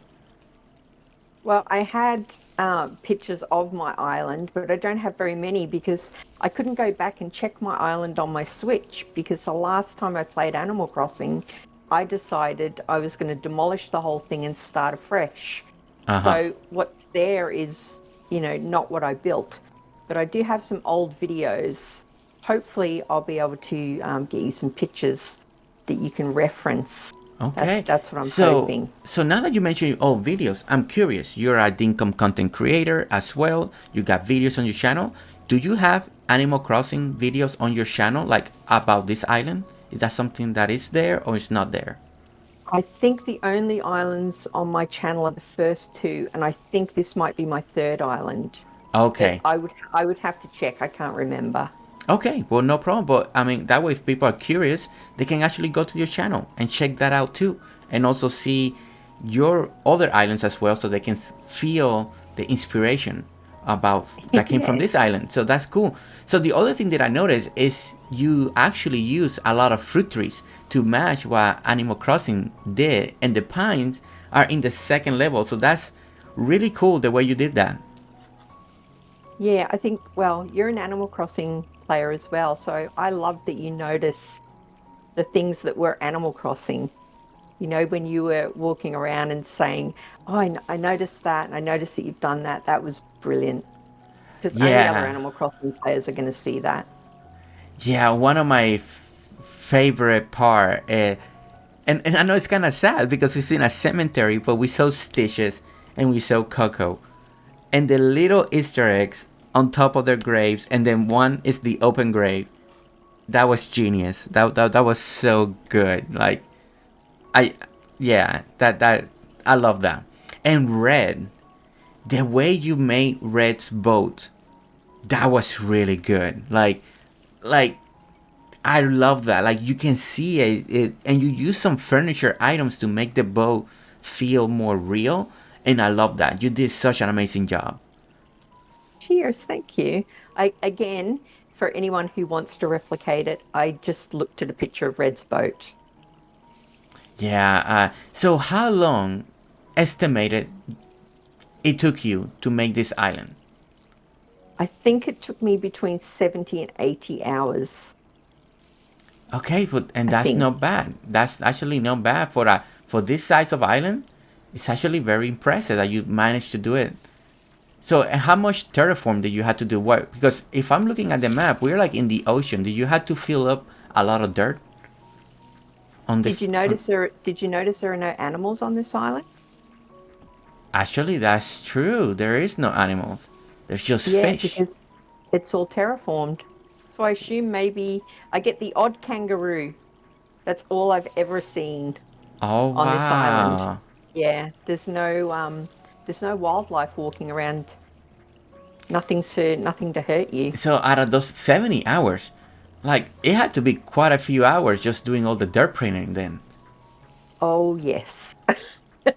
Speaker 2: Well, I had pictures of my island, but I don't have very many because I couldn't go back and check my island on my Switch because the last time I played Animal Crossing, I decided I was going to demolish the whole thing and start afresh.
Speaker 1: Uh huh.
Speaker 2: So what's there is, not what I built, but I do have some old videos. Hopefully, I'll be able to get you some pictures that you can reference. That's
Speaker 1: Okay.
Speaker 2: that's what I'm
Speaker 1: So
Speaker 2: hoping.
Speaker 1: so now that you mentioned all videos, I'm curious. You're a Dinkum content creator as well. You got videos on your channel. Do you have Animal Crossing videos on your channel, like about this island? Is that something that is there or is not there?
Speaker 2: I think the only islands on my channel are the first two, and I think this might be my third island. But
Speaker 1: Okay.
Speaker 2: I would have to check. I can't remember.
Speaker 1: Okay, well, no problem. But I mean, that way, if people are curious, they can actually go to your channel and check that out too, and also see your other islands as well, so they can feel the inspiration about that came from
Speaker 2: Yeah.
Speaker 1: this island. So that's cool. So the other thing that I noticed is you actually use a lot of fruit trees to match what Animal Crossing did, and the pines are in the second level. So that's really cool the way you did that.
Speaker 2: Yeah, I think, well, you're an Animal Crossing player as well, so I love that you notice the things that were Animal Crossing. When you were walking around and saying, "Oh, I noticed that, and I noticed that you've done that." That was brilliant because only other
Speaker 1: Yeah.
Speaker 2: Animal Crossing players are going to see that.
Speaker 1: Yeah, one of my favorite part, and I know it's kind of sad because it's in a cemetery, but we saw stitches and we saw Coco, and the little Easter eggs on top of their graves, and then one is the open grave. That was genius. That was so good. Like I, yeah, that I love that. And Red, the way you made Red's boat, that was really good. Like I love that. Like you can see it, and you use some furniture items to make the boat feel more real. And I love that. You did such an amazing job.
Speaker 2: Cheers, thank you. I again, for anyone who wants to replicate it, I just looked at a picture of Red's boat.
Speaker 1: Yeah. So how long estimated it took you to make this island?
Speaker 2: I think it took me between 70 and 80 hours.
Speaker 1: Okay, but and
Speaker 2: I
Speaker 1: that's
Speaker 2: think.
Speaker 1: not bad. That's actually not bad for a for this size of island. It's actually very impressive that you managed to do it. So, how much terraform did you have to do work? Because if I'm looking at the map, we're like in the ocean. Did you have to fill up a lot of dirt on
Speaker 2: Did
Speaker 1: this?
Speaker 2: you notice there are no animals on this island?
Speaker 1: Actually, that's true. There is no animals. There's just
Speaker 2: Yeah,
Speaker 1: fish.
Speaker 2: because it's all terraformed. So I assume maybe I get the odd kangaroo. That's all I've ever seen
Speaker 1: Oh
Speaker 2: on this island.
Speaker 1: wow!
Speaker 2: Yeah, there's no wildlife walking around. Nothing to hurt you.
Speaker 1: So out of those 70 hours, like it had to be quite a few hours just doing all the dirt printing. Then
Speaker 2: Oh yes,
Speaker 1: that's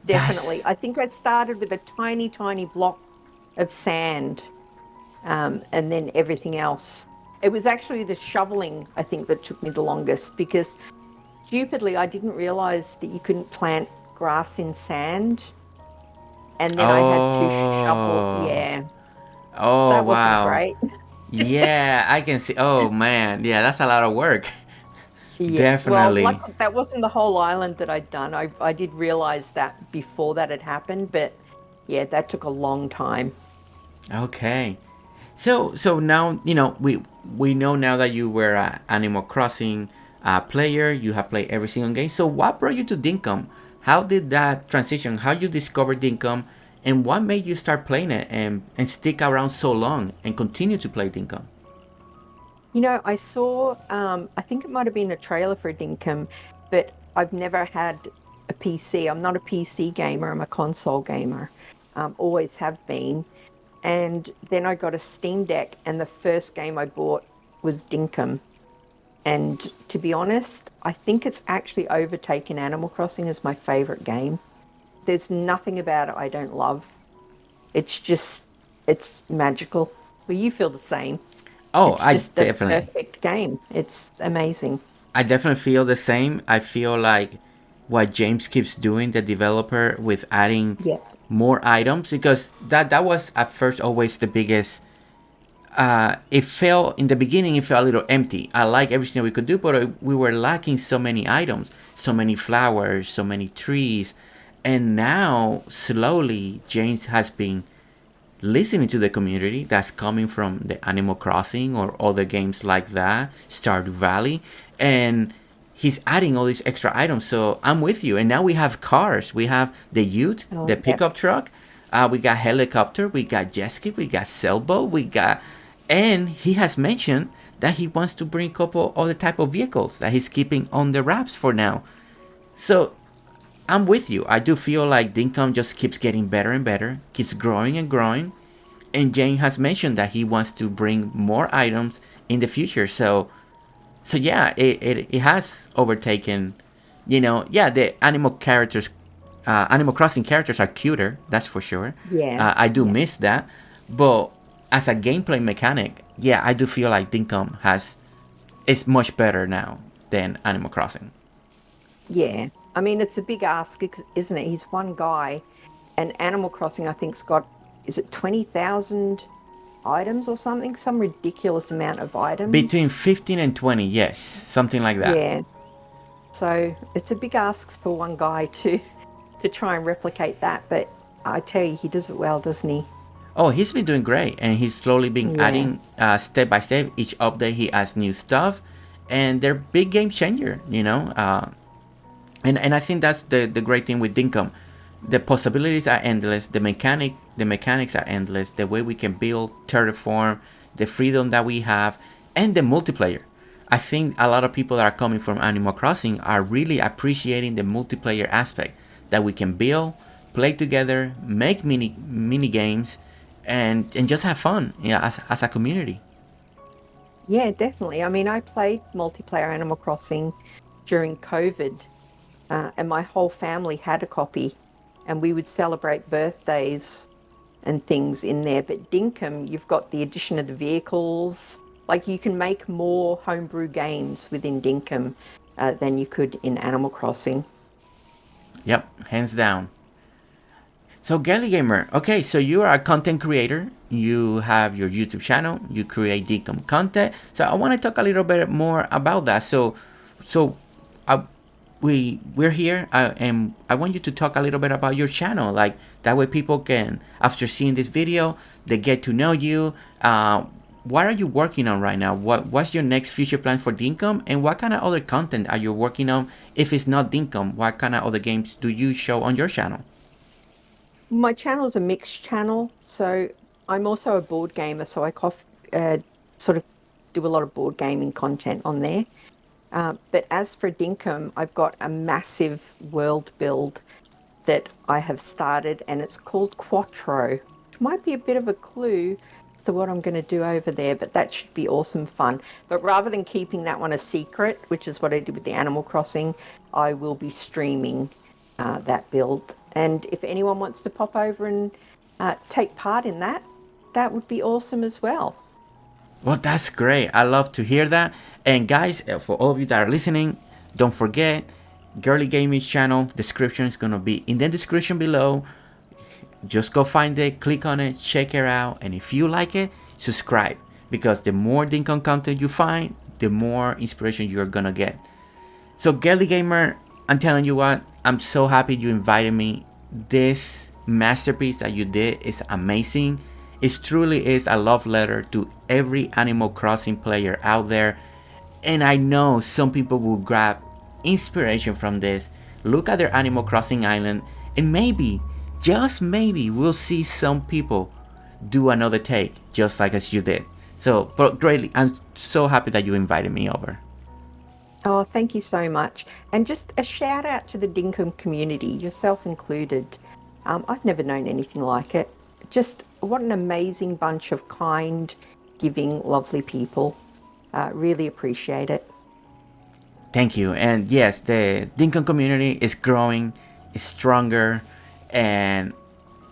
Speaker 2: definitely. I think I started with a tiny, tiny block of sand, and then everything else. It was actually the shoveling, I think, that took me the longest because stupidly I didn't realize that you couldn't plant grass in sand. And then I had to shovel.
Speaker 1: oh
Speaker 2: Yeah. So
Speaker 1: oh
Speaker 2: that wasn't
Speaker 1: wow.
Speaker 2: great.
Speaker 1: Yeah, I can see. Oh man, yeah, that's a lot of work.
Speaker 2: Yeah. Well,
Speaker 1: Definitely.
Speaker 2: luckily that wasn't the whole island that I'd done. I did realize that before that had happened, but yeah, that took a long time.
Speaker 1: Okay. So now we know now that you were a Animal Crossing player. You have played every single game. So what brought you to Dinkum? How did that transition? How you discovered Dinkum, and what made you start playing it and stick around so long and continue to play Dinkum?
Speaker 2: I saw, I think it might have been the trailer for Dinkum, but I've never had a PC. I'm not a PC gamer, I'm a console gamer. Always have been. And then I got a Steam Deck, and the first game I bought was Dinkum. And to be honest, I think it's actually overtaken Animal Crossing as my favorite game. There's nothing about it I don't love. It's just, it's magical. Well, you feel the same.
Speaker 1: Oh,
Speaker 2: It's just a perfect game. It's amazing.
Speaker 1: I definitely feel the same. I feel like what James keeps doing, the developer, with adding
Speaker 2: Yeah.
Speaker 1: more items, because that was at first always the biggest. It felt in the beginning, it felt a little empty. I like everything we could do, but we were lacking so many items, so many flowers, so many trees, and now slowly James has been listening to the community that's coming from the Animal Crossing or other games like that, Stardew Valley, and he's adding all these extra items. So I'm with you. And now we have cars. We have the Ute,
Speaker 2: Oh,
Speaker 1: the
Speaker 2: yeah.
Speaker 1: pickup truck. We got helicopter. We got jet ski. We got sailboat. We got, and he has mentioned that he wants to bring a couple other type of vehicles that he's keeping on the wraps for now. So I'm with you. I do feel like the income just keeps getting better and better, keeps growing and growing. And Jane has mentioned that he wants to bring more items in the future. So yeah, it has overtaken. Yeah, the Animal Crossing characters are cuter. That's for sure.
Speaker 2: Yeah.
Speaker 1: I do
Speaker 2: Yeah.
Speaker 1: miss that, but as a gameplay mechanic, yeah, I do feel like Dinkum has is much better now than Animal Crossing.
Speaker 2: Yeah. I mean, it's a big ask, isn't it? He's one guy, and Animal Crossing, I think's got, is it 20,000 items or something? Some ridiculous amount of
Speaker 1: Between
Speaker 2: items.
Speaker 1: 15 and 20, yes, something like that.
Speaker 2: Yeah. So it's a big ask for one guy to try and replicate that, but I tell you, he does it well, doesn't he?
Speaker 1: Oh, he's been doing great, and he's slowly been
Speaker 2: Yeah.
Speaker 1: adding step by step. Each update, he adds new stuff, and they're big game changer. And I think that's the great thing with Dinkum. The possibilities are endless. The mechanics are endless. The way we can build, terraform, the freedom that we have, and the multiplayer. I think a lot of people that are coming from Animal Crossing are really appreciating the multiplayer aspect that we can build, play together, make mini games, and just have fun. Yeah, as a community.
Speaker 2: Yeah, definitely. I mean, I played multiplayer Animal Crossing during COVID, and my whole family had a copy, and we would celebrate birthdays and things in there. But Dinkum, you've got the addition of the vehicles. Like you can make more homebrew games within Dinkum than you could in Animal Crossing.
Speaker 1: Yep, hands down. So GirlyGamer, okay, so you are a content creator. You have your YouTube channel. You create Dinkum content. So I want to talk a little bit more about that. So uh, we're here, and I want you to talk a little bit about your channel. Like that way, people can, after seeing this video, they get to know you. What are you working on right now? What's your next future plan for Dinkum, and what kind of other content are you working on? If it's not Dinkum, what kind of other games do you show on your channel?
Speaker 2: My channel is a mixed channel, so I'm also a board gamer, so uh, sort of do a lot of board gaming content on there. But as for Dinkum, I've got a massive world build that I have started, and it's called Quattro, which might be a bit of a clue as to what I'm going to do over there, but that should be awesome fun. But rather than keeping that one a secret, which is what I did with the Animal Crossing, I will be streaming that build. And if anyone wants to pop over and take part in that, that would be awesome as well.
Speaker 1: Well, that's great. I love to hear that. And guys, for all of you that are listening, don't forget Girly Gaming's channel description is gonna be in the description below. Just go find it, click on it, check it out, and if you like it, subscribe. Because the more Dinkum content you find, the more inspiration you're gonna get. So Girly Gamer, I'm telling you what, I'm so happy you invited me. This masterpiece that you did is amazing. It truly is a love letter to every Animal Crossing player out there. And I know some people will grab inspiration from this, look at their Animal Crossing island, and maybe, just maybe, we'll see some people do another take just like as you did. So, but greatly, I'm so happy that you invited me over.
Speaker 2: Oh, thank you so much. And just a shout out to the Dinkum community, yourself included. I've never known anything like it. Just what an amazing bunch of kind, giving, lovely people. Really appreciate it.
Speaker 1: Thank you. And yes, the Dinkum community is growing, is stronger, and,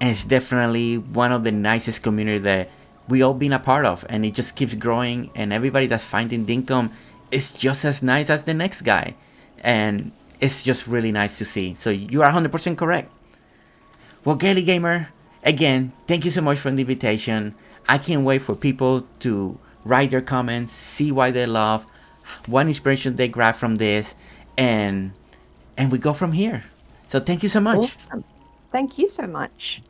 Speaker 1: and it's definitely one of the nicest community that we all been a part of. And it just keeps growing. And everybody that's finding Dinkum is just as nice as the next guy. And it's just really nice to see. So you are 100% correct. Well, Gaily Gamer, again, thank you so much for the invitation. I can't wait for people to write their comments, see why they love, what inspiration they grab from this, and we go from here. So thank you so much.
Speaker 2: Awesome. Thank you so much.